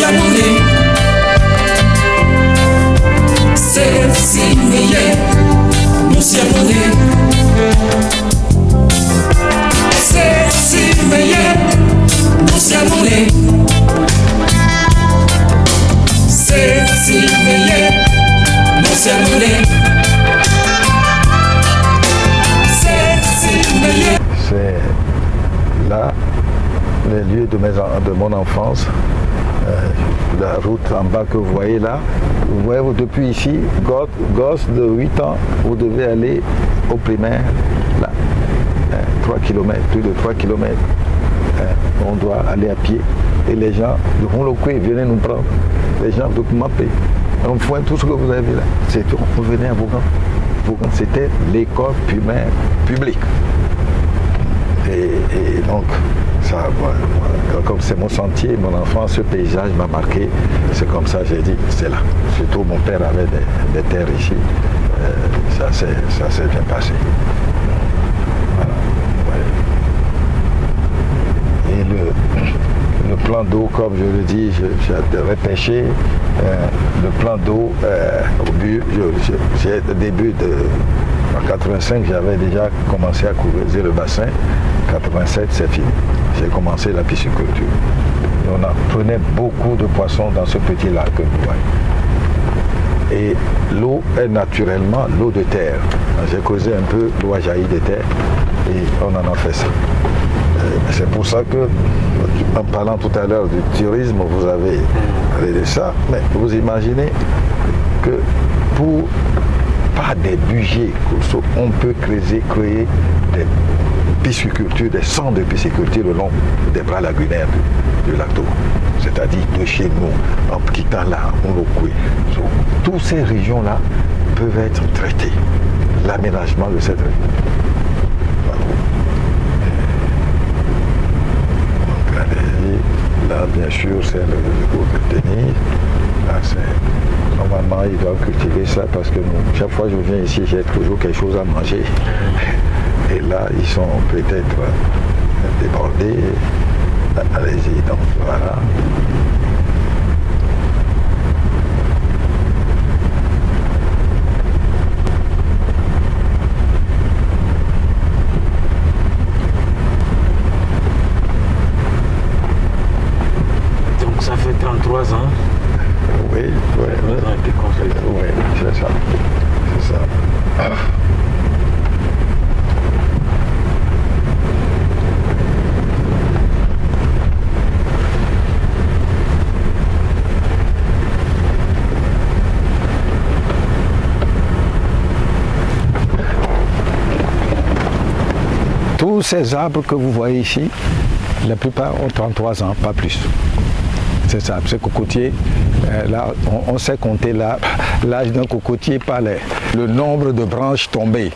Musiamone, c'est signé. Musiamone, c'est signé. Musiamone, c'est signé. Musiamone, c'est signé. C'est là les lieux de mon enfance. La route en bas que vous voyez là, vous voyez depuis ici, gosse de 8 ans, vous devez aller au primaire, là, 3 km, plus de 3 km. On doit aller à pied. Et les gens du Honlokwe venaient nous prendre. Les gens de Kumapé. On fait tout ce que vous avez vu là. C'est tout. On venait à Vaughan. Vaughan, c'était l'école primaire publique. Et donc, ça, voilà, comme c'est mon sentier, mon enfance, ce paysage m'a marqué. C'est comme ça, j'ai dit, c'est là. Surtout mon père avait des terres ici. Ça s'est bien passé. Voilà. Ouais. Et le plan d'eau, comme je le dis, j'avais pêché. Le plan d'eau, au début en 85, j'avais déjà commencé à creuser le bassin. 87, c'est fini. J'ai commencé la pisciculture. Et on prenait beaucoup de poissons dans ce petit lac que vous voyez. Et l'eau est naturellement l'eau de terre. J'ai creusé un peu, l'eau a jailli de terre et on en a fait ça. C'est pour ça que, en parlant tout à l'heure du tourisme, vous avez parlé de ça, mais vous imaginez que pour pas des budgets, on peut créer des piscicultures, des centres de pisciculture le long des bras lagunaires du lac d'eau. C'est-à-dire de chez nous, en quittant là, Honlokwe. Toutes ces régions-là peuvent être traitées. L'aménagement de cette région. Voilà. Là, bien sûr, c'est le cours de tennis. Là, normalement, ils doivent cultiver ça parce que chaque fois que je viens ici, j'ai toujours quelque chose à manger. Et là, ils sont peut-être débordés. Allez-y, donc voilà. Donc ça fait 33 ans. Oui, oui. Vous avez été construit. Oui, c'est ça. C'est ça. Tous ces arbres que vous voyez ici, la plupart ont 33 ans, pas plus. C'est ça, ces cocotiers, là, on sait compter l'âge d'un cocotier par le nombre de branches tombées,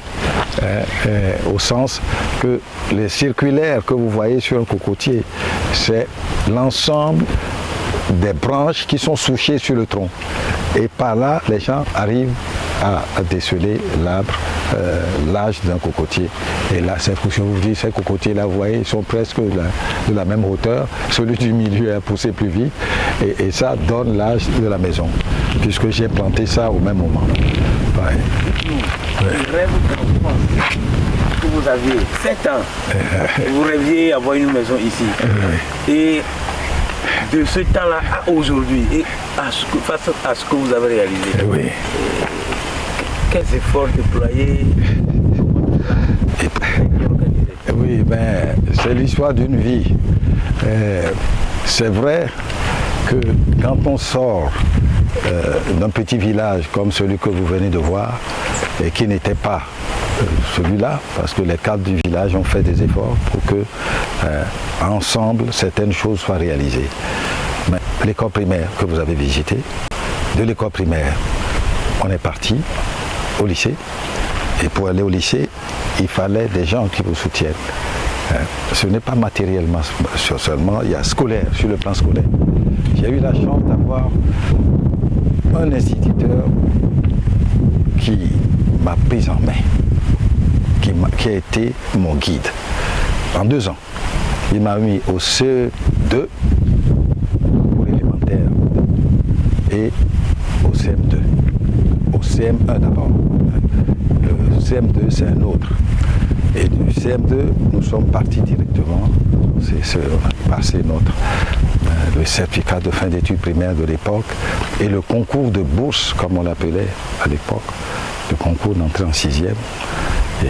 au sens que les circulaires que vous voyez sur un cocotier, c'est l'ensemble des branches qui sont souchées sur le tronc. Et par là, les gens arrivent à déceler l'arbre, l'âge d'un cocotier. Et là, je vous dis, ces cocotiers-là, vous voyez, ils sont presque de la même hauteur. Celui du milieu a poussé plus vite. Et ça donne l'âge de la maison, puisque j'ai planté ça au même moment. Ouais. Je rêve d'enfance que vous aviez 7 ans. Vous rêviez avoir une maison ici. Et de ce temps-là à aujourd'hui, et face à ce que vous avez réalisé, Oui. quels efforts déployés? Oui, ben, c'est l'histoire d'une vie. C'est vrai que quand on sort d'un petit village comme celui que vous venez de voir, et qui n'était pas celui-là, parce que les cadres du village ont fait des efforts pour que, ensemble, certaines choses soient réalisées. Mais l'école primaire que vous avez visitée, de l'école primaire, on est parti au lycée. Et pour aller au lycée, il fallait des gens qui vous soutiennent. Ce n'est pas matériellement seulement, il y a scolaire, sur le plan scolaire. J'ai eu la chance d'avoir un instituteur qui m'a pris en main, qui a été mon guide en 2 ans. Il m'a mis au CE2 pour l'élémentaire. secondaire et au CM2. Au CM1 d'abord. Le CM2, c'est un autre. Et du CM2, nous sommes partis directement. On a passé le certificat de fin d'études primaires de l'époque et le concours de bourse, comme on l'appelait à l'époque, le concours d'entrée en 6e. Et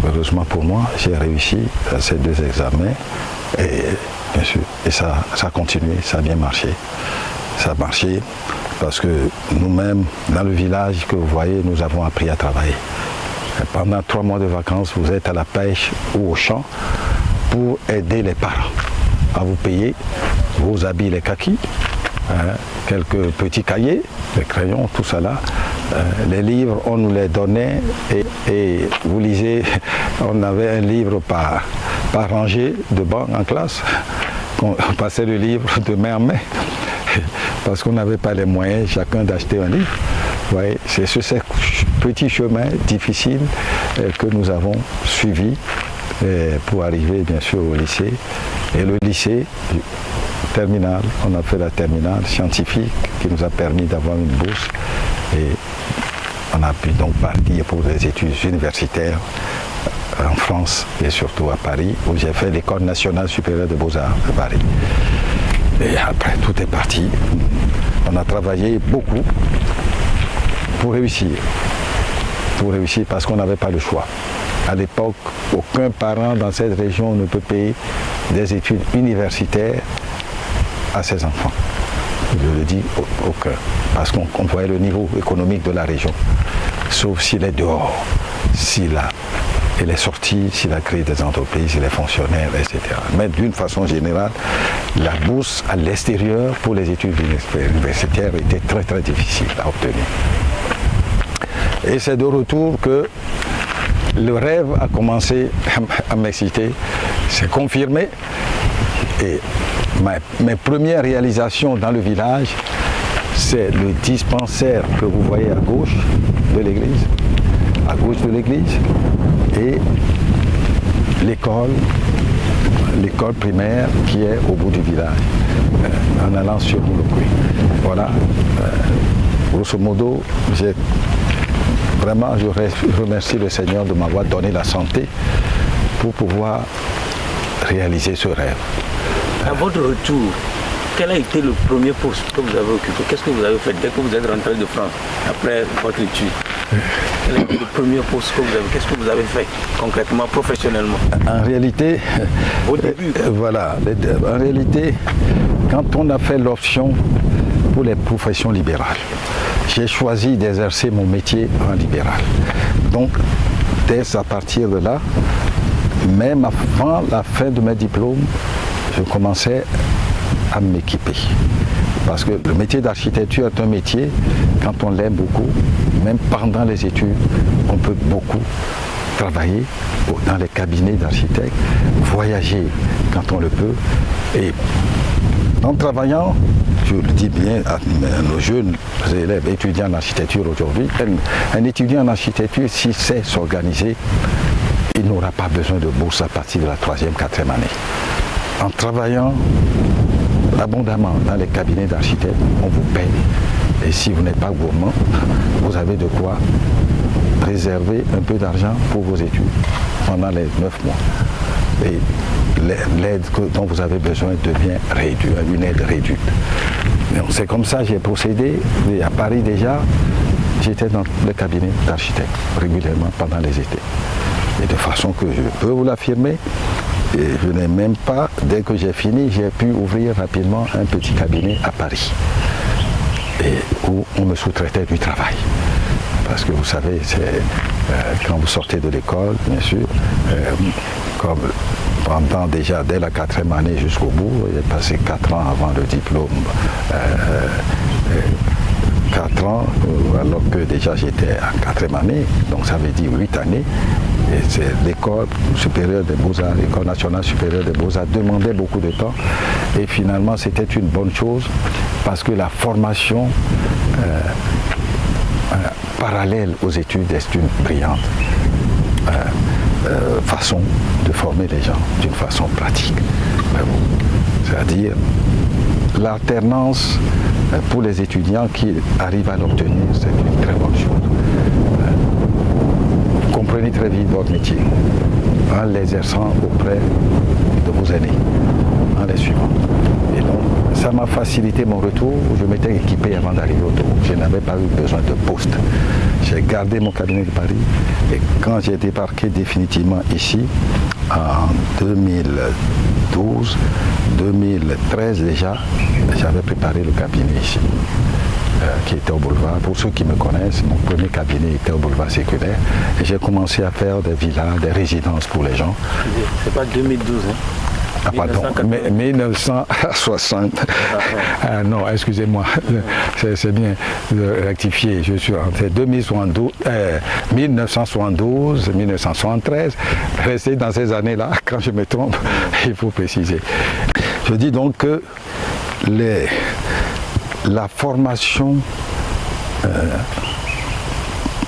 heureusement pour moi, j'ai réussi à ces 2 examens. Et bien sûr, et ça a continué, ça a bien marché. Ça a marché parce que nous-mêmes, dans le village que vous voyez, nous avons appris à travailler. Et pendant 3 mois de vacances, vous êtes à la pêche ou au champ pour aider les parents à vous payer vos habits, les kakis, quelques petits cahiers, les crayons, tout ça là. Les livres, on nous les donnait et vous lisez, on avait un livre par rangée de banc en classe. On passait le livre de main en main parce qu'on n'avait pas les moyens chacun d'acheter un livre. Ouais, c'est sur ces petits chemins difficiles que nous avons suivis pour arriver bien sûr au lycée. Et le lycée terminal, on a fait la terminale scientifique qui nous a permis d'avoir une bourse et on a pu donc partir pour des études universitaires en France et surtout à Paris où j'ai fait l'École nationale supérieure de beaux-arts de Paris. Et après tout est parti. On a travaillé beaucoup pour réussir parce qu'on n'avait pas le choix. À l'époque, aucun parent dans cette région ne peut payer des études universitaires à ses enfants. Je le dis, aucun. Parce qu'on voyait le niveau économique de la région. Sauf s'il est dehors, s'il est sorti, s'il a créé des entreprises, il est fonctionnaire, etc. Mais d'une façon générale, la bourse à l'extérieur pour les études universitaires était très très difficile à obtenir. Et c'est de retour que le rêve a commencé à m'exciter, c'est confirmé. Et mes premières réalisations dans le village, c'est le dispensaire que vous voyez à gauche de l'église, et l'école primaire qui est au bout du village, en allant sur Mouloukoui. Voilà, grosso modo, vraiment, je remercie le Seigneur de m'avoir donné la santé pour pouvoir réaliser ce rêve. À votre retour, quel a été le premier poste que vous avez occupé? Qu'est-ce que vous avez fait dès que vous êtes rentré de France, après votre étude? Quel a été le premier poste que vous avez? Qu'est-ce que vous avez fait concrètement, professionnellement? En réalité, au début, voilà, en réalité, quand on a fait l'option pour les professions libérales, j'ai choisi d'exercer mon métier en libéral. Donc, dès à partir de là, même avant la fin de mes diplômes, je commençais à m'équiper. Parce que le métier d'architecture est un métier, quand on l'aime beaucoup, même pendant les études, on peut beaucoup travailler dans les cabinets d'architectes, voyager quand on le peut. Et en travaillant, je le dis bien à nos jeunes élèves étudiants en architecture aujourd'hui, un étudiant en architecture, s'il sait s'organiser, il n'aura pas besoin de bourse à partir de la 3e, 4e année. En travaillant abondamment dans les cabinets d'architectes, on vous paye. Et si vous n'êtes pas gourmand, vous avez de quoi réserver un peu d'argent pour vos études pendant les 9 mois. Et l'aide dont vous avez besoin devient réduite, une aide réduite. C'est comme ça que j'ai procédé. Et à Paris déjà, j'étais dans le cabinet d'architecte régulièrement pendant les étés. Et de façon que je peux vous l'affirmer, et je n'ai même pas, dès que j'ai fini, j'ai pu ouvrir rapidement un petit cabinet à Paris, et où on me sous-traitait du travail. Parce que vous savez, quand vous sortez de l'école, bien sûr, comme pendant déjà dès la 4e année jusqu'au bout, j'ai passé 4 ans avant le diplôme, 4 ans, alors que déjà j'étais en 4e année, donc ça veut dire 8 années. Et c'est l'école supérieure des beaux-arts, l'école nationale supérieure des beaux-arts demandait beaucoup de temps. Et finalement, c'était une bonne chose parce que la formation parallèle aux études est une brillante façon de former les gens d'une façon pratique. C'est-à-dire l'alternance pour les étudiants qui arrivent à l'obtenir, c'est une très bonne chose. Comprenez très vite votre métier en l'exerçant auprès de vos aînés, en les suivant. Et donc, ça m'a facilité mon retour. Je m'étais équipé avant d'arriver au Togo. Je n'avais pas eu besoin de poste. J'ai gardé mon cabinet de Paris et quand j'ai débarqué définitivement ici, en 2012, 2013 déjà, j'avais préparé le cabinet ici, qui était au boulevard. Pour ceux qui me connaissent, mon premier cabinet était au boulevard Séculaire. Et j'ai commencé à faire des villas, des résidences pour les gens. C'est pas 2012, hein? Ah pardon, 1960. Ah, non, excusez-moi, c'est bien de rectifier. Je suis rentré 1972, 1973. Rester dans ces années-là, quand je me trompe, il faut préciser. Je dis donc que la formation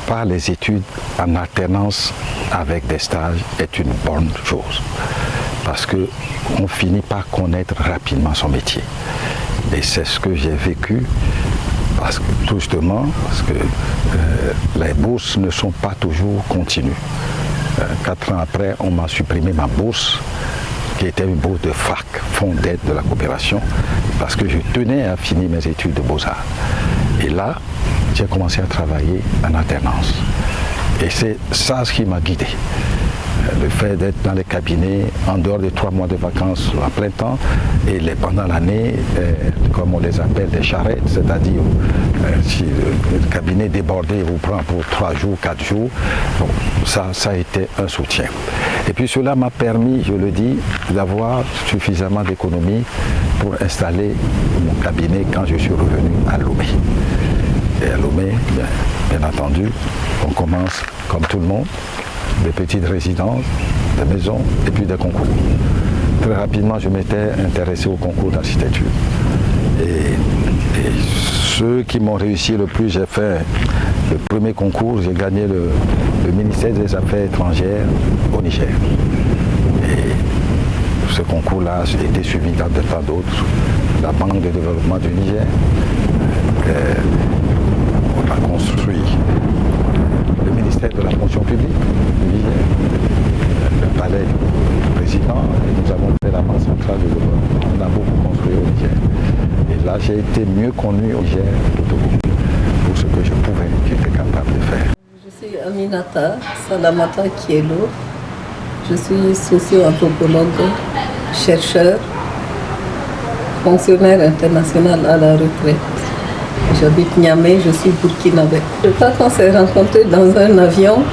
par les études en alternance avec des stages est une bonne chose. Parce qu'on finit par connaître rapidement son métier. Et c'est ce que j'ai vécu, parce que, tout justement, parce que les bourses ne sont pas toujours continues. 4 ans après, on m'a supprimé ma bourse, qui était une bourse de FAC, Fonds d'aide de la coopération, parce que je tenais à finir mes études de beaux-arts. Et là, j'ai commencé à travailler en alternance. Et c'est ça ce qui m'a guidé. Le fait d'être dans les cabinets en dehors des 3 mois de vacances à plein temps et pendant l'année, comme on les appelle, des charrettes, c'est-à-dire si le cabinet débordé vous prend pour 3 jours, 4 jours, bon, ça a été un soutien. Et puis cela m'a permis, je le dis, d'avoir suffisamment d'économies pour installer mon cabinet quand je suis revenu à Lomé. Et à Lomé, bien entendu, on commence comme tout le monde, des petites résidences, des maisons et puis des concours. Très rapidement, je m'étais intéressé au concours d'architecture. Et ceux qui m'ont réussi le plus, j'ai fait le premier concours, j'ai gagné le ministère des Affaires étrangères au Niger. Et ce concours-là a été suivi de tant d'autres. La Banque de développement du Niger. On a construit le ministère de la fonction publique du Niger, le palais du président, et nous avons fait la banque centrale de développement. On a beaucoup construit au Niger. Et là, j'ai été mieux connu au Niger qu'au Togo pour ce que je pouvais, j'étais capable de faire. Je suis Aminata Salamata Kielo. Je suis socio-anthropologue, chercheur, fonctionnaire international à la retraite. J'habite Niamey, je suis burkinabé. Je crois qu'on s'est rencontrés dans un avion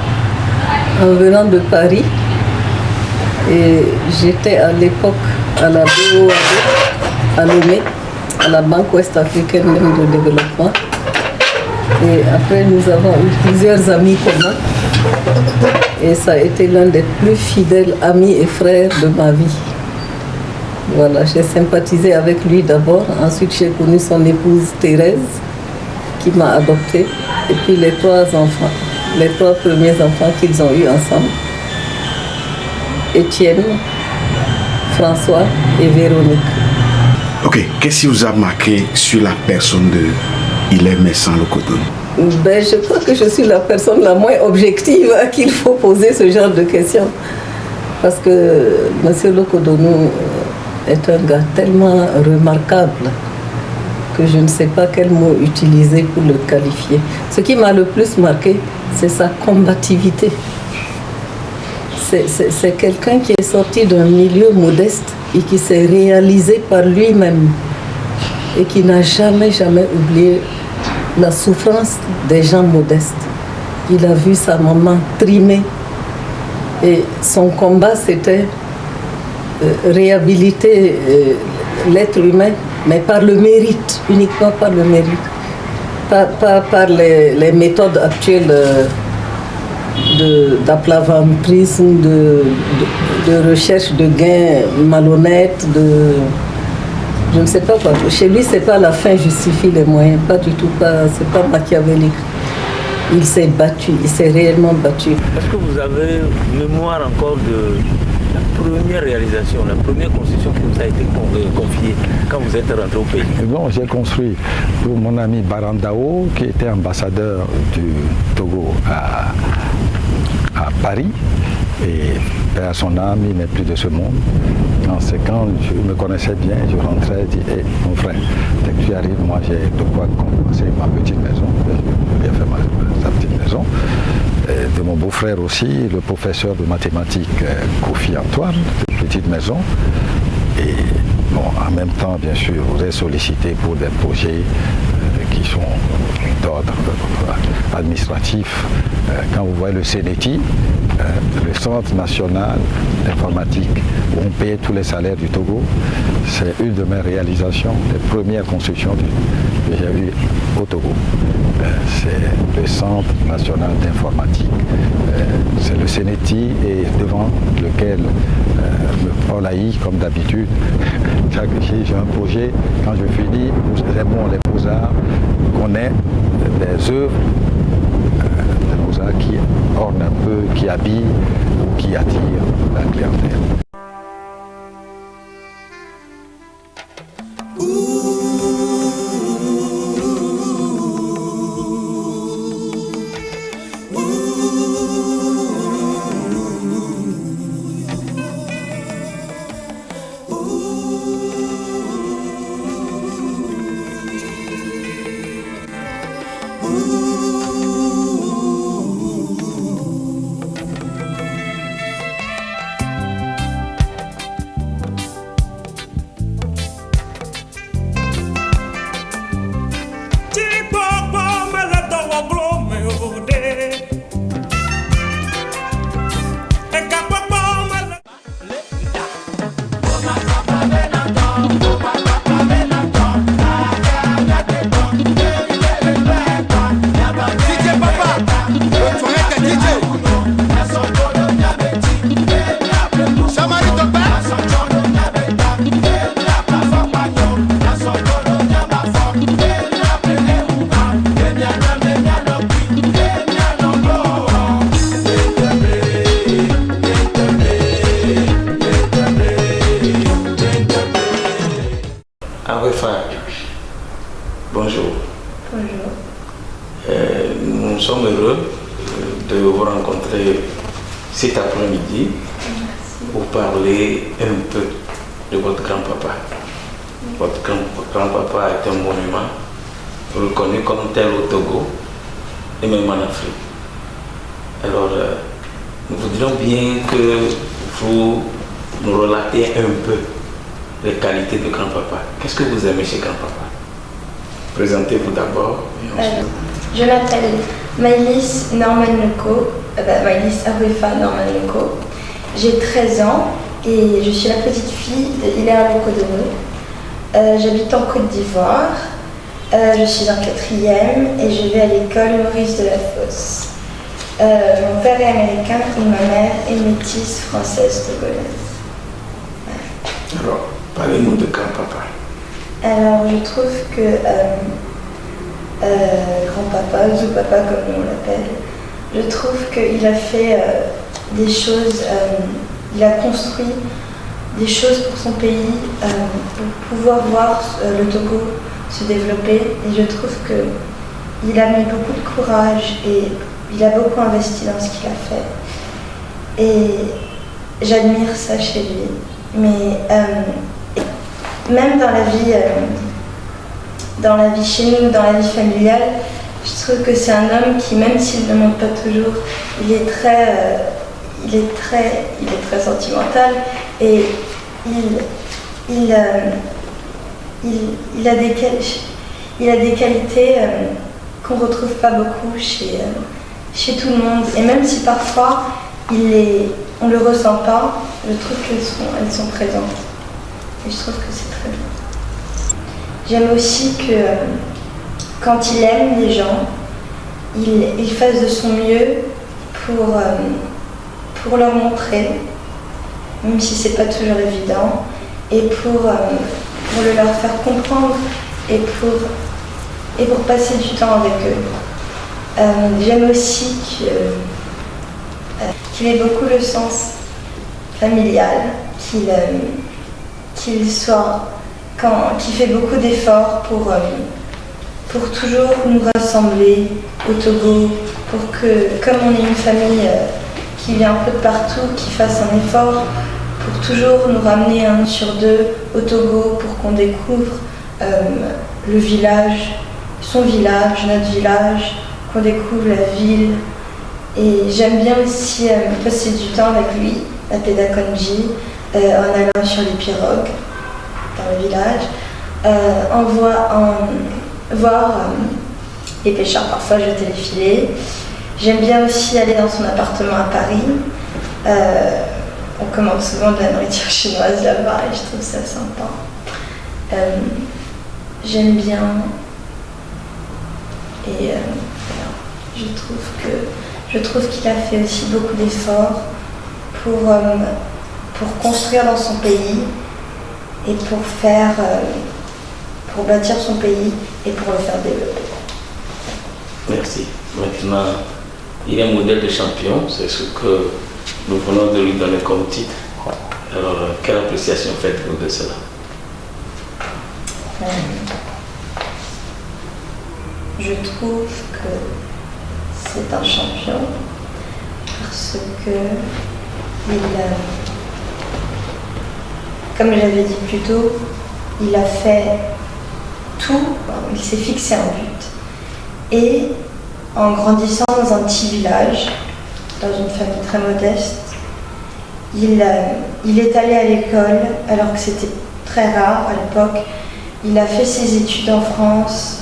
en venant de Paris. Et j'étais à l'époque à la BOAD, à Lomé, à la Banque Ouest-Africaine même de développement. Et après, nous avons eu plusieurs amis communs. Et ça a été l'un des plus fidèles amis et frères de ma vie. Voilà, j'ai sympathisé avec lui d'abord. Ensuite, j'ai connu son épouse Thérèse, qui m'a adoptée. Et puis les 3 enfants, les 3 premiers enfants qu'ils ont eus ensemble. Étienne, François et Véronique. Ok, qu'est-ce qui vous a marqué sur la personne de Hilaire Mensah Lokodonou? Ben, je crois que je suis la personne la moins objective à qui il faut poser ce genre de questions. Parce que M. Lokodonou est un gars tellement remarquable que je ne sais pas quel mot utiliser pour le qualifier. Ce qui m'a le plus marqué, c'est sa combativité. C'est quelqu'un qui est sorti d'un milieu modeste et qui s'est réalisé par lui-même et qui n'a jamais oublié la souffrance des gens modestes. Il a vu sa maman trimer et son combat, c'était réhabiliter l'être humain, mais par le mérite, uniquement par le mérite, pas par les méthodes actuelles d'aplaventrisme, de recherche de gains malhonnêtes, je ne sais pas quoi. Chez lui, c'est pas la fin justifie les moyens, pas du tout, c'est pas machiavélique. Il s'est battu, il s'est réellement battu. Est-ce que vous avez mémoire encore la première réalisation, la première construction qui vous a été confiée quand vous êtes rentré au pays? Bon, j'ai construit pour mon ami Barandao, qui était ambassadeur du Togo à Paris. Et paix à son âme, il n'est plus de ce monde. C'est quand je me connaissais bien, je rentrais et disais, hey, mon frère, dès que tu arrives, moi j'ai de quoi commencer ma petite maison. J'ai bien fait sa petite maison. Et de mon beau-frère aussi, le professeur de mathématiques Kofi Antoine, petite maison. Et bon, en même temps, bien sûr, vous êtes sollicité pour des projets qui sont d'ordre administratif. Quand vous voyez le CNETI, le Centre national d'informatique, où on paye tous les salaires du Togo, c'est une de mes réalisations, les premières constructions que j'ai eues au Togo. C'est le Centre national d'informatique. C'est le CNETI et devant lequel Paul Haï, comme d'habitude, j'ai un projet, quand je finis, nous aimons les beaux-arts, qu'on ait des œuvres de beaux-arts qui ornent un peu, qui habillent ou qui attirent la clientèle. Bonjour. Bonjour. Nous sommes heureux de vous rencontrer cet après-midi pour parler un peu de votre grand-papa. Votre grand-papa est un monument reconnu comme tel au Togo et même en Afrique. Alors, nous voudrions bien que vous nous relatiez un peu les qualités de grand-papa. Qu'est-ce que vous aimez chez grand-papa? Présentez-vous d'abord. Je m'appelle Maïlis Norman Leko, Maïlis Arouifa Norman Leko. J'ai 13 ans et je suis la petite fille de Hilaire Lekodonou. J'habite en Côte d'Ivoire. Je suis en 4e et je vais à l'école Maurice Delafosse. Mon père est américain et ma mère est métisse française togolaise. Alors, parlez-nous de grand-papa. Alors, je trouve que grand-papa, Zoupapa comme on l'appelle, je trouve qu'il a fait des choses, il a construit des choses pour son pays, pour pouvoir voir le Togo se développer. Et je trouve qu'il a mis beaucoup de courage et il a beaucoup investi dans ce qu'il a fait. Et j'admire ça chez lui. Mais même dans la vie chez nous, dans la vie familiale, je trouve que c'est un homme qui, même s'il ne montre pas toujours, il est très sentimental et il a des qualités qu'on ne retrouve pas beaucoup chez tout le monde. Et même si parfois on ne le ressent pas, je trouve qu'elles sont présentes. Et je trouve que c'est très bien. J'aime aussi que quand il aime les gens, il fasse de son mieux pour leur montrer, même si c'est pas toujours évident, et pour leur faire comprendre et pour passer du temps avec eux. J'aime aussi qu'il ait beaucoup le sens, familial, qu'il fait beaucoup d'efforts pour toujours nous rassembler au Togo, pour que, comme on est une famille qui vient un peu de partout, qu'il fasse un effort pour toujours nous ramener un sur deux au Togo, pour qu'on découvre le village, son village, notre village, qu'on découvre la ville. Et j'aime bien aussi passer du temps avec lui, à Pédakonji, en allant sur les pirogues dans le village, voir les pêcheurs parfois jeter les filets. J'aime bien aussi aller dans son appartement à Paris. On commande souvent de la nourriture chinoise là-bas et je trouve ça sympa. J'aime bien et voilà. Je trouve qu'il a fait aussi beaucoup d'efforts pour construire dans son pays et pour bâtir son pays et pour le faire développer. Merci. Maintenant, il est modèle de champion, c'est ce que nous venons de lui donner comme titre. Alors, quelle appréciation faites-vous de cela? Je trouve que c'est un champion parce que comme j'avais dit plus tôt, il a fait tout, il s'est fixé un but. Et en grandissant dans un petit village, dans une famille très modeste, il est allé à l'école alors que c'était très rare à l'époque. Il a fait ses études en France,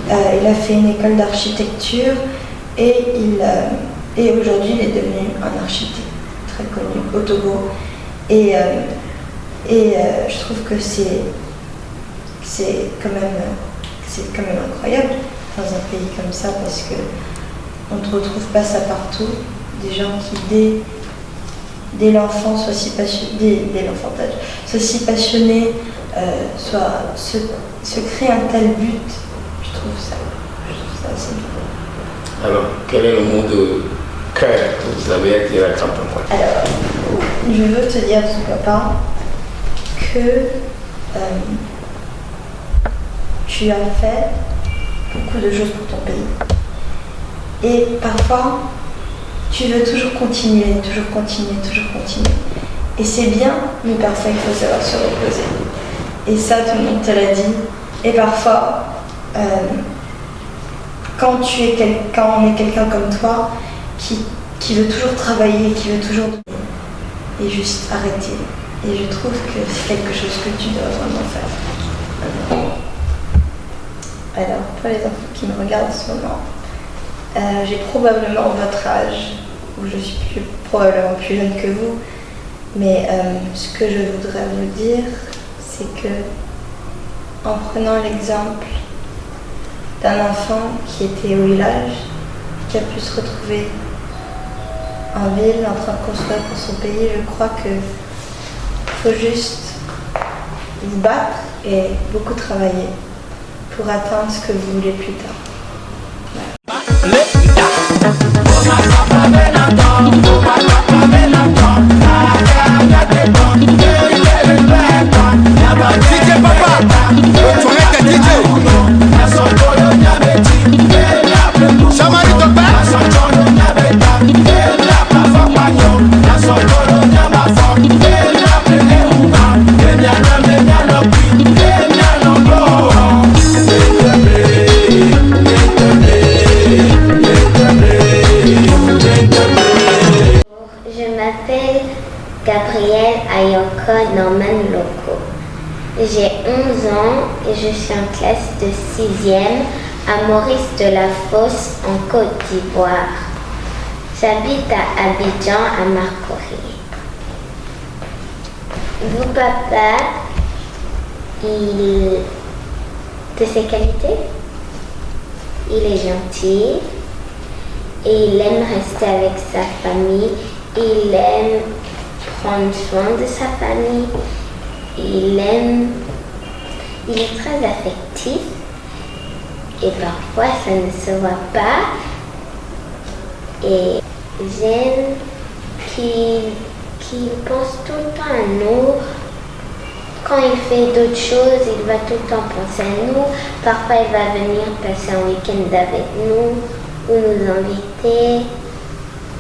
il a fait une école d'architecture et aujourd'hui il est devenu un architecte très connu au Togo. Et je trouve que c'est quand même incroyable dans un pays comme ça parce que on ne retrouve pas ça partout. Des gens qui dès l'enfance soient si passionnés, dès l'enfantage, soient si passionnés, se créent un tel but. Je trouve ça assez bien. Alors, quel est le mot de cœur que vous avez à dire à grand-papa? Alors, je veux te dire, papa, que tu as fait beaucoup de choses pour ton pays. Et parfois, tu veux toujours continuer. Et c'est bien, mais parfois il faut savoir se reposer. Et ça, tout le monde te l'a dit. Et parfois, quand on est quelqu'un comme toi, qui veut toujours travailler, qui veut toujours et juste arrêter. Et je trouve que c'est quelque chose que tu dois vraiment faire. Alors, pour les enfants qui me regardent en ce moment, j'ai probablement votre âge, ou je suis probablement plus jeune que vous, mais ce que je voudrais vous dire, c'est que en prenant l'exemple d'un enfant qui était au village, qui a pu se retrouver en ville en train de construire pour son pays, je crois qu'il faut juste vous battre et beaucoup travailler pour atteindre ce que vous voulez plus tard. DJ Papa, tu arrêtes DJ. Chamani ton père. Je m'appelle Gabrielle Ayoko Norman Loco. J'ai 11 ans et je suis en classe de 6e à Maurice de la Fosse en Côte d'Ivoire. J'habite à Abidjan à Marcory. Vous, papa, de ses qualités, il est gentil et il aime rester avec sa famille. Il aime prendre soin de sa famille. Il est très affectif et parfois ça ne se voit pas. Et j'aime qu'il qu'il pense tout le temps à nous. Quand il fait d'autres choses, il va tout le temps penser à nous. Parfois, il va venir passer un week-end avec nous, ou nous inviter,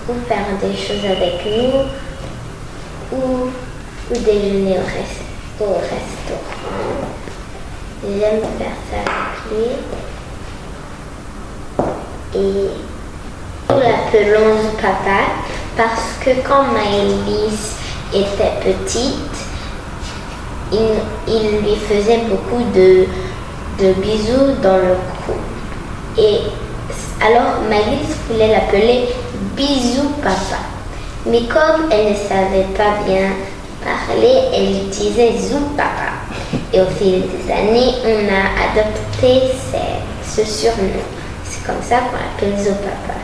ou faire des choses avec nous, ou déjeuner au restaurant. J'aime faire ça avec lui. Et nous l'appelons Papa parce que quand Maëlys était petite, il lui faisait beaucoup de bisous dans le cou. Et alors Maëlys voulait l'appeler Bisou Papa. Mais comme elle ne savait pas bien parler, elle disait Zou Papa. Et au fil des années, on a adopté ce surnom. C'est comme ça qu'on l'appelle Zou Papa.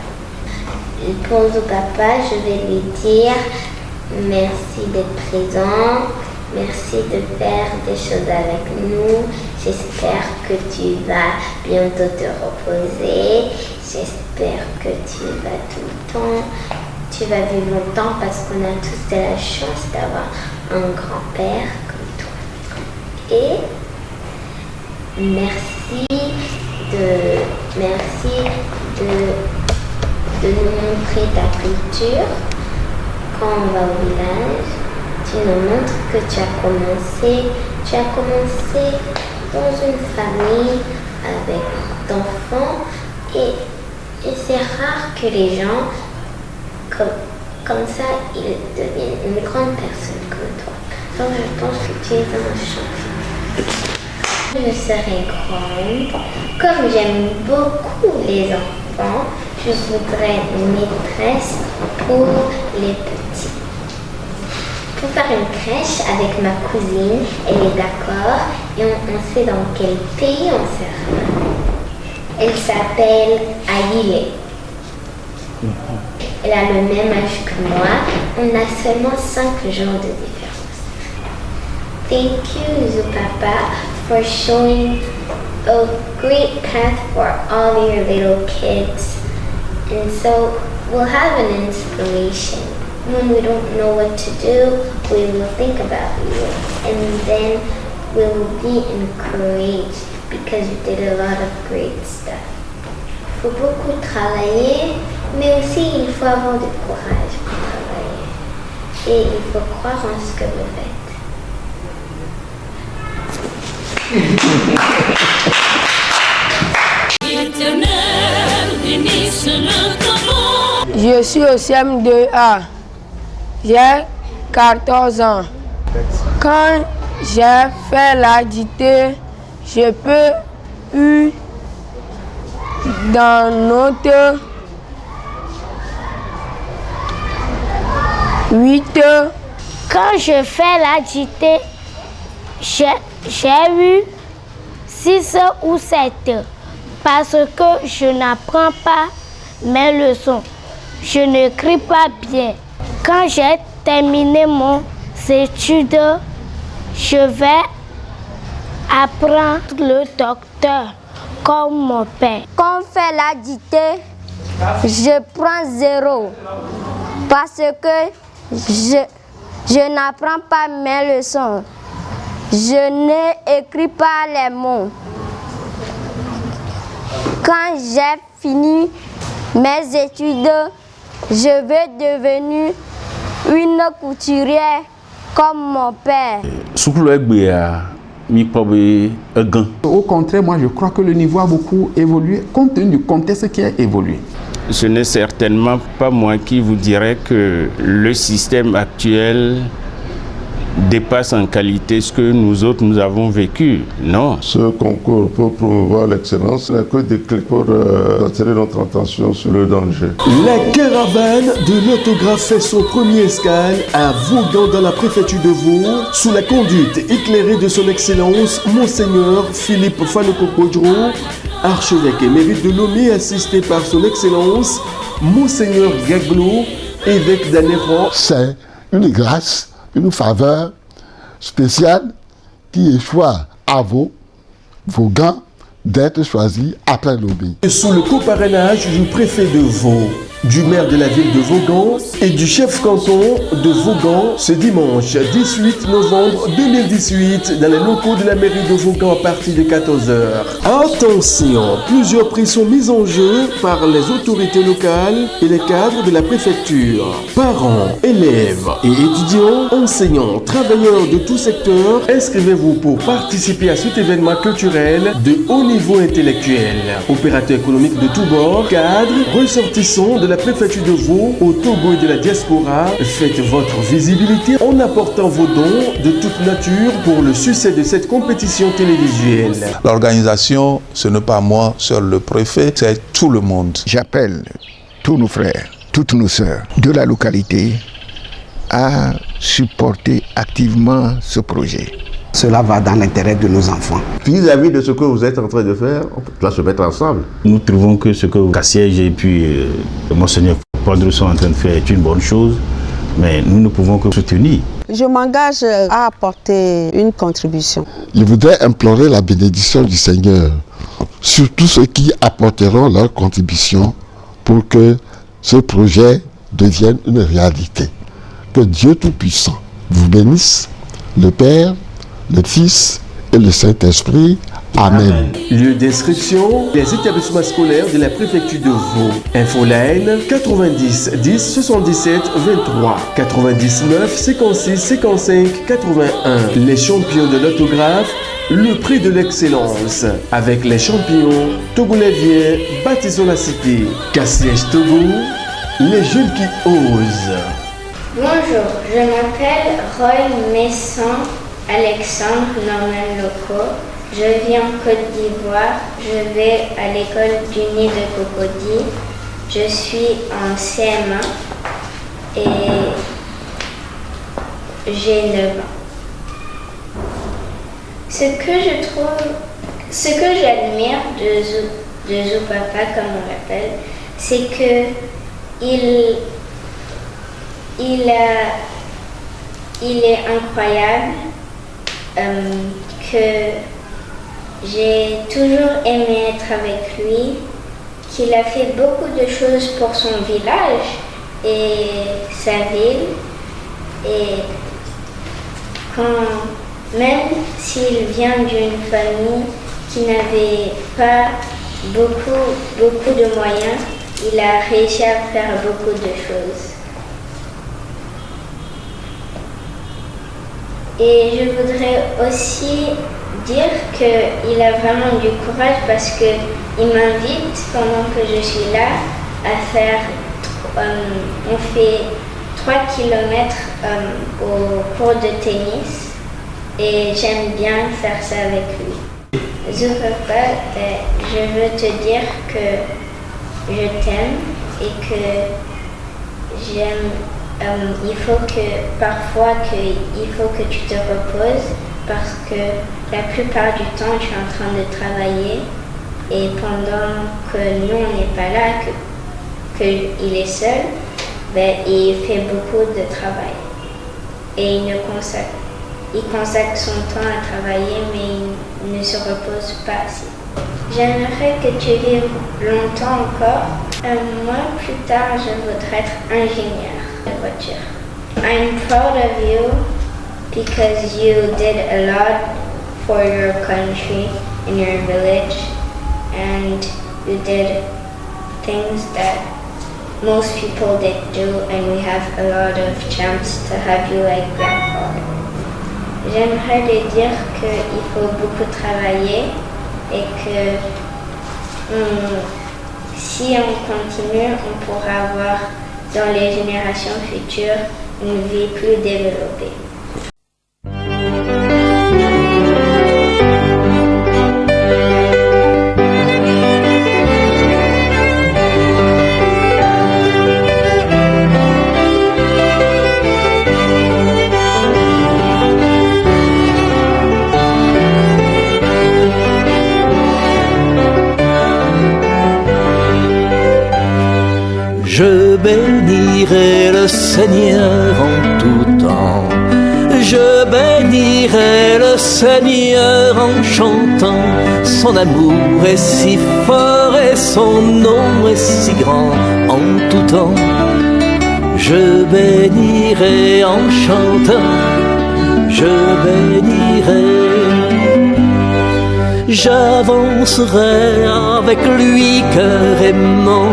Pour Zou Papa, je vais lui dire merci d'être présent. Merci de faire des choses avec nous. J'espère que tu vas bientôt te reposer. J'espère que tu vas tout le temps. Tu vas vivre longtemps parce qu'on a tous de la chance d'avoir un grand-père comme toi. Et merci de nous montrer ta culture quand on va au village. Tu nous montres que tu as commencé dans une famille avec d'enfants et c'est rare que les gens comme ça ils deviennent une grande personne comme toi. Donc je pense que tu es un champion. Je serai grande. Comme j'aime beaucoup les enfants, je voudrais une maîtresse pour les petits. Pour faire une crèche avec ma cousine, elle est d'accord et on sait dans quel pays on sera. Elle s'appelle Aïlé. Elle a le même âge que moi. On a seulement 5 jours de différence. Thank you, Zou Papa, for showing a great path for all your little kids. And so we'll have an inspiration. When we don't know what to do, we will think about you, and then we will be encouraged because you did a lot of great stuff. Il faut beaucoup travailler, mais aussi il faut avoir du courage pour travailler. Et il faut croire en ce que vous faites. Je suis au CM2A. J'ai 14 ans. Quand j'ai fait la dictée, je peux dans notre 8. Quand je fais la dictée, j'ai eu 6 ou 7 parce que je n'apprends pas mes leçons. Je n'écris pas bien. Quand j'ai terminé mon étude, je vais apprendre le docteur comme mon père. Quand on fait la dictée, je prends 0 parce que je n'apprends pas mes leçons. Je n'écris pas les mots. Quand j'ai fini mes études, je vais devenir une couturière comme mon père. Au contraire, moi je crois que le niveau a beaucoup évolué compte tenu du contexte qui a évolué. Ce n'est certainement pas moi qui vous dirais que le système actuel dépasse en qualité ce que nous autres nous avons vécu. Non. Ce concours pour promouvoir l'excellence n'est que des clés pour attirer notre attention sur le danger. La caravane de l'autographe fait son premier escale à Vaughan dans la préfecture de Vaud sous la conduite éclairée de son excellence Monseigneur Philippe Fanokokojro, archevêque émérite de Lomé, assisté par son excellence Monseigneur Gaglo, évêque d'Anéran. C'est une grâce, une faveur spéciale qui échoit à Vaughan d'être choisi après Lomé. Sous le coparrainage du préfet de Vaud. du maire de la ville de Vaughan et du chef canton de Vaughan ce dimanche 18 novembre 2018 dans les locaux de la mairie de Vaughan à partir de 14h. Attention, plusieurs prix sont mis en jeu par les autorités locales et les cadres de la préfecture. Parents, élèves et étudiants, enseignants, travailleurs de tout secteur, inscrivez-vous pour participer à cet événement culturel de haut niveau intellectuel. Opérateurs économiques de tous bords, cadres, ressortissants de la préfecture de Vaud, au Togo et de la diaspora, faites votre visibilité en apportant vos dons de toute nature pour le succès de cette compétition télévisuelle. L'organisation, ce n'est pas moi seul le préfet, c'est tout le monde. J'appelle tous nos frères, toutes nos sœurs de la localité à supporter activement ce projet. Cela va dans l'intérêt de nos enfants. Vis-à-vis de ce que vous êtes en train de faire, on doit se mettre ensemble. Nous trouvons que ce que Cassiège et puis Monseigneur Pandrou sont en train de faire est une bonne chose, mais nous ne pouvons que soutenir. Je m'engage à apporter une contribution. Je voudrais implorer la bénédiction du Seigneur sur tous ceux qui apporteront leur contribution pour que ce projet devienne une réalité. Que Dieu Tout-Puissant vous bénisse, le Père, le Fils et le Saint-Esprit. Amen. Lieu d'inscription, les établissements scolaires de la préfecture de Vaud. Infoline 90 10 77 23 99 56 55 81. Les champions de l'autographe, le prix de l'excellence. Avec les champions Togolais, bâtissons la cité. Cassiège Togo, les jeunes qui osent. Bonjour, je m'appelle Roy Messon Alexandre Norman Loco. Je vis en Côte d'Ivoire. Je vais à l'école du Nid de Cocody. Je suis en CM1 et j'ai 9 ans. Ce que j'admire de Zoupapa, comme on l'appelle, c'est que il est incroyable, que j'ai toujours aimé être avec lui, qu'il a fait beaucoup de choses pour son village et sa ville, et même s'il vient d'une famille qui n'avait pas beaucoup de moyens, il a réussi à faire beaucoup de choses. Et je voudrais aussi dire qu'il a vraiment du courage parce qu'il m'invite pendant que je suis là à faire, on fait 3 km au cours de tennis et j'aime bien faire ça avec lui. Zoupapa, je veux te dire que je t'aime et que j'aime. Il faut que parfois il faut que tu te reposes parce que la plupart du temps tu es en train de travailler et pendant que nous on n'est pas là, qu'il est seul, il fait beaucoup de travail et il consacre son temps à travailler mais il ne se repose pas assez. J'aimerais que tu vives longtemps encore. Moi plus tard je voudrais être ingénieur. I'm proud of you because you did a lot for your country and your village, and you did things that most people didn't do, and we have a lot of chance to have you like grandfather. J'aimerais lui dire qu'il faut beaucoup travailler et que si on continue, on pourra avoir dans les générations futures une vie plus développée. Je bénirai le Seigneur en tout temps. Je bénirai le Seigneur en chantant. Son amour est si fort et son nom est si grand en tout temps. Je bénirai en chantant, je bénirai. J'avancerai avec lui cœur aimant.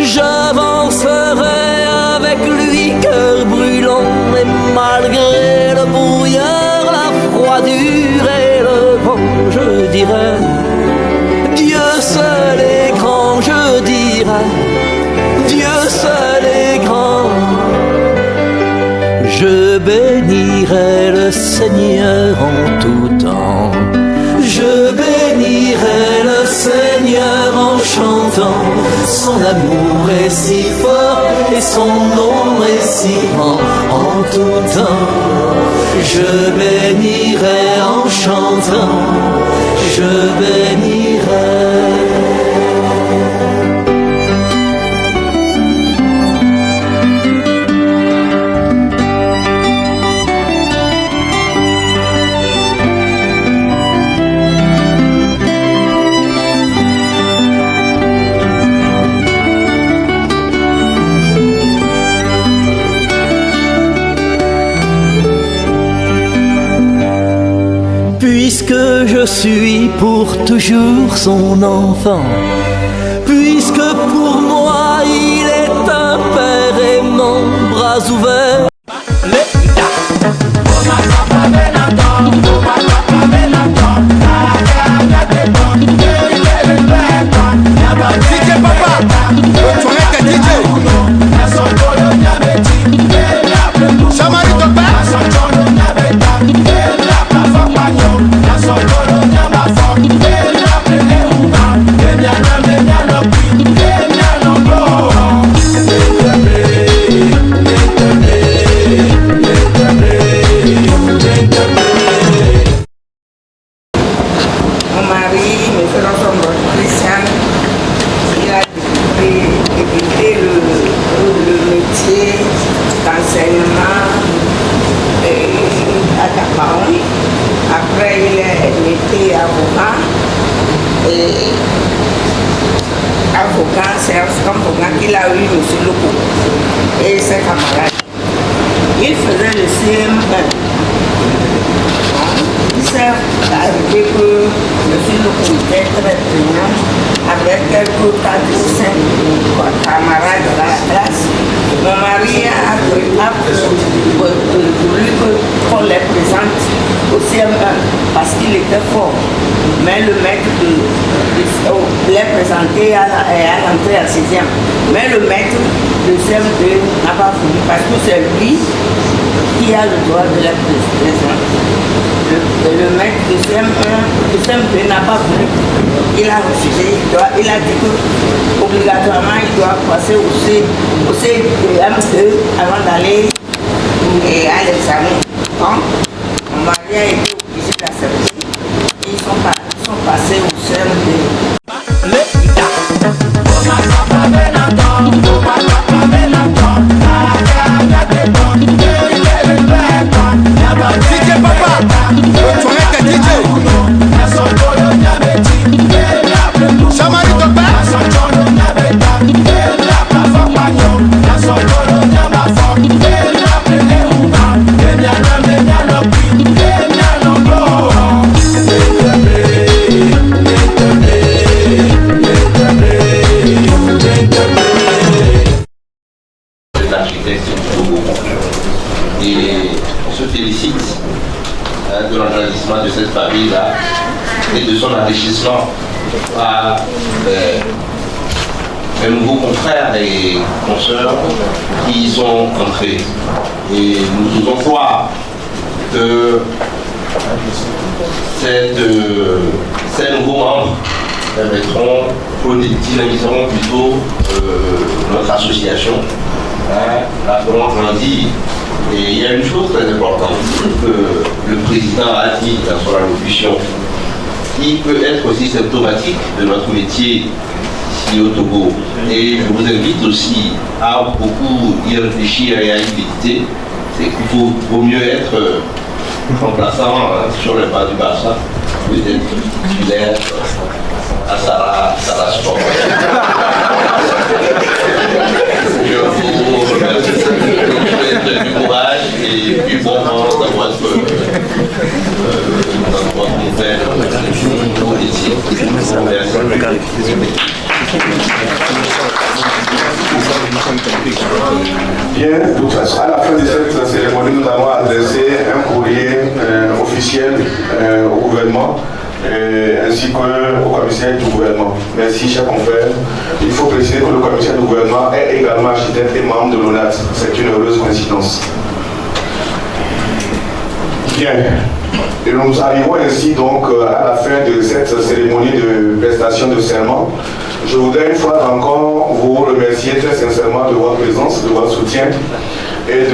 J'avancerai avec lui cœur brûlant. Et malgré le brouillard, la froidure et le vent, je dirai Dieu seul est grand, je dirai Dieu seul est grand. Je bénirai le Seigneur en tout temps. Je bénirai le Seigneur en chantant. Son amour est si fort et son nom est si grand en tout temps. Je bénirai en chantant. Je bénirai. Puisque je suis pour toujours son enfant, puisque pour moi il est un père aimant, bras ouverts. Avant d'aller à l'examen. Donc, mon mari a été obligé d'accepter. Ils sont passés au CM2. Et on se félicite de l'engrandissement de cette famille-là et de son enrichissement par les nouveaux confrères et consoeurs qui y sont entrés. Et nous devons croire que ces nouveaux membres dynamiseront plutôt notre association, la feront grandir. Et il y a une chose très importante que le président a dit dans son allocution, qui peut être aussi symptomatique de notre métier ici au Togo. Et je vous invite aussi à beaucoup y réfléchir et à y méditer. c'est qu'il vaut mieux être remplaçant sur le bas du Barça que d'être titulaire à Sarah Sport. Je vous remercie du courage et du bon sens dans votre nouvelle politique. Bien, de toute façon, à la fin de cette cérémonie, nous allons adresser un courrier officiel au gouvernement ainsi qu'au commissaire du gouvernement. Merci, chers confrères. Il faut préciser que le commissaire du gouvernement est également architecte et membre de l'ONAT. C'est une heureuse coïncidence. Bien. Et nous arrivons ainsi donc à la fin de cette cérémonie de prestation de serment. Je voudrais une fois encore vous remercier très sincèrement de votre présence, de votre soutien et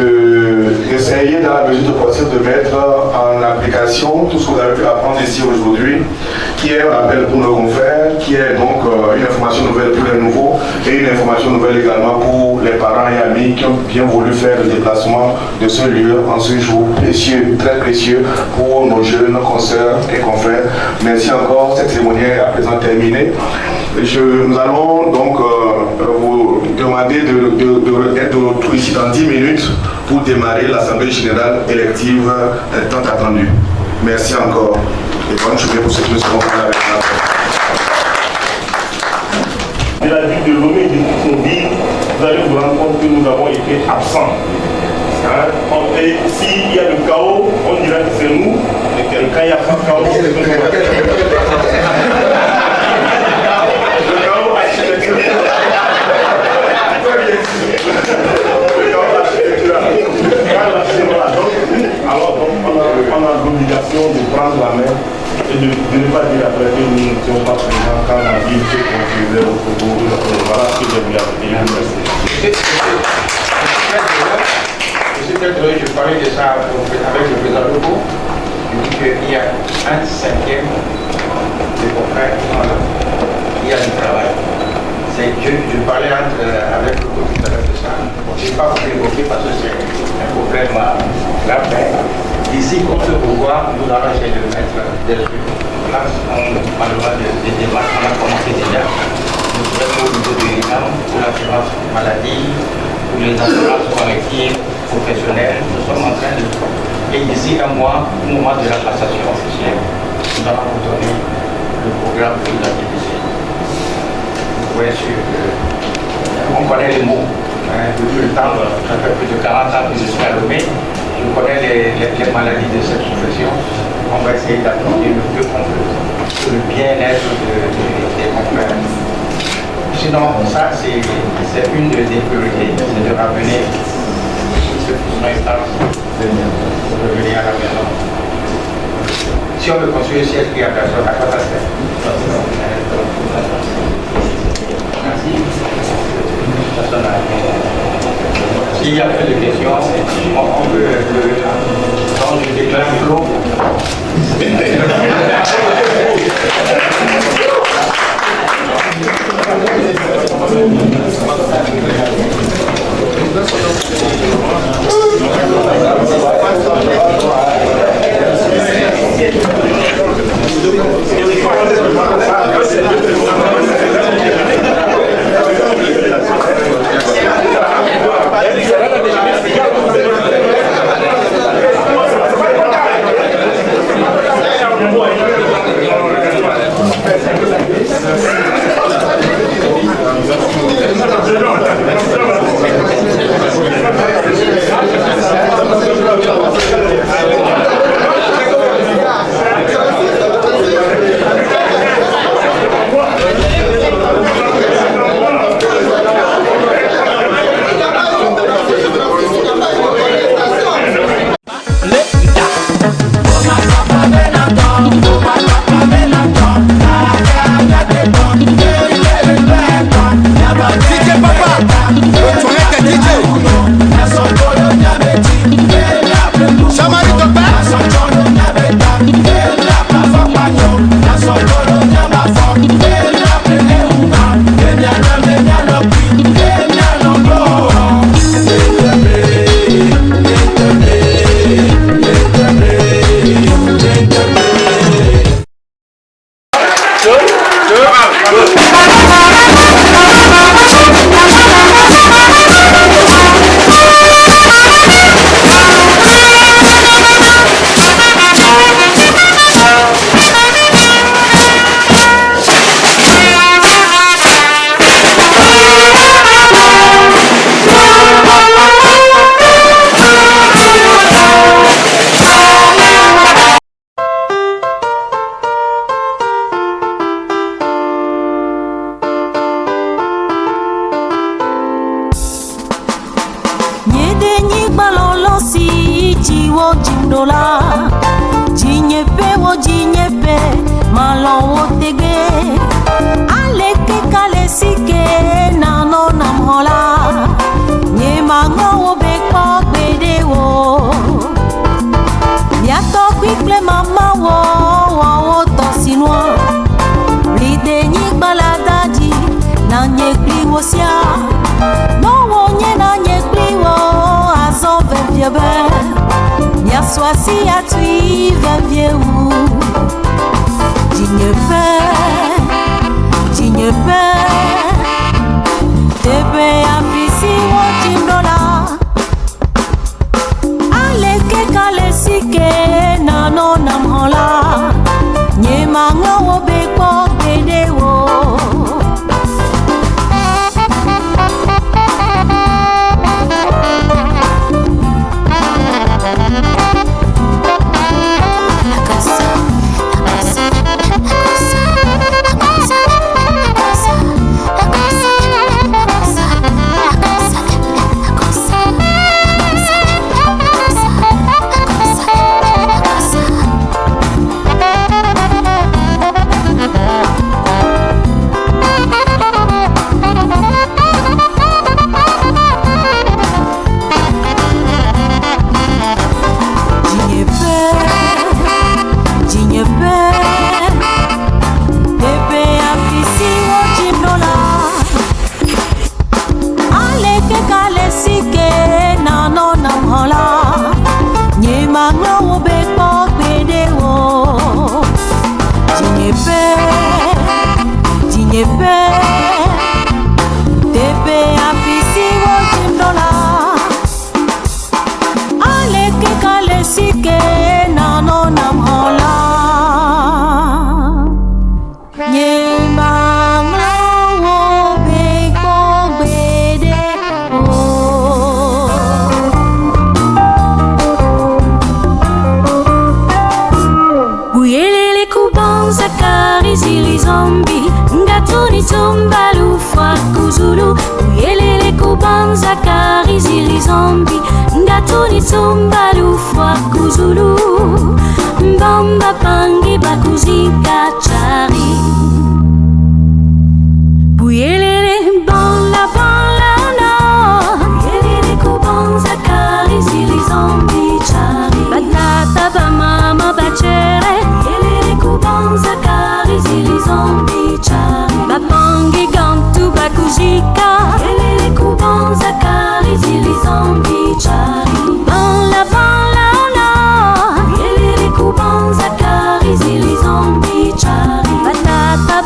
d'essayer dans la mesure du possible de mettre en application tout ce que vous avez pu apprendre ici aujourd'hui, qui est un appel pour nos confrères, qui est donc une information nouvelle pour les nouveaux et une information nouvelle également pour les parents et amis qui ont bien voulu faire le déplacement de ce lieu en ce jour précieux, très précieux pour nos jeunes consoeurs et confrères. Merci encore, cette cérémonie est à présent terminée. Nous allons donc vous demander d'être de retour ici dans 10 minutes pour démarrer l'Assemblée générale élective tant attendue. Merci encore et bonne journée pour ceux qui nous seront avec nous. De la ville de Lomé et de toute son ville, vous allez vous rendre compte que nous avons été absents. Et s'il y a le chaos, on dira que c'est nous, et quand il n'y a pas de chaos, c'est nous. Alors on a l'obligation de prendre la main et de ne pas dire après que nous n'étions pas présents quand la ville se construisait au Togo. Voilà ce que j'ai voulu dire. Monsieur Pedro, je parlais de ça avec le président Lobo. Je dis qu'il y a un cinquième des confrères qui a du travail. Je parlais avec le commissaire de ça. Je n'ai pas voulu évoquer parce que c'est un problème grave. Ici, comme ce pouvoir, nous allons essayer de mettre des places malheureusement des démarches. On a commencé déjà. Nous serons au niveau de l'INAM pour l'assurance maladie, pour les assurances collectives, professionnelles. Nous sommes en train de. Et d'ici un mois, au moment de la passation officielle, nous allons vous donner le programme que vous avez ici. Vous voyez sûr on connaît les mots. Depuis le temps, ça fait plus de 40 ans que je suis à Lomé. Je connais les maladies de cette profession. On va essayer d'apporter le plus qu'on peut sur le bien-être des confrères. Sinon, ça, c'est une des priorités, c'est de ramener ceux qui sont instables, de revenir à la maison. Si on veut construire un siège qui a personne, à quoi ça sert? Merci. S'il y a plus de questions, on peut donc je déclare clos. DJ Papa, le soirée de DJ.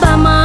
Bama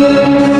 Thank you.